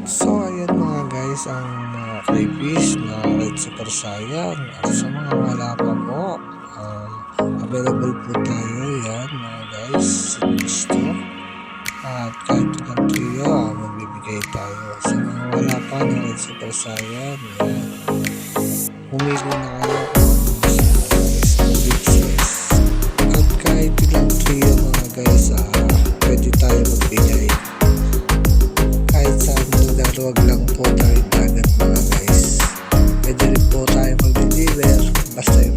So ayan mga guys, ang mga freebies na Red Super Saiyan at sa mga wala pa po, available po tayo yan mga guys sa gusto, at kahit ilang trio magbibigay tayo. Sa mga wala pa ng Red Super Saiyan, yan, pumili na kayo kung sa guys at kahit ilang trio mga guys, pwede tayo magbigay. Kahit saan lugar, wag lang po tayo dagat mga guys. Pwede rin po tayo mag-deliver basta yung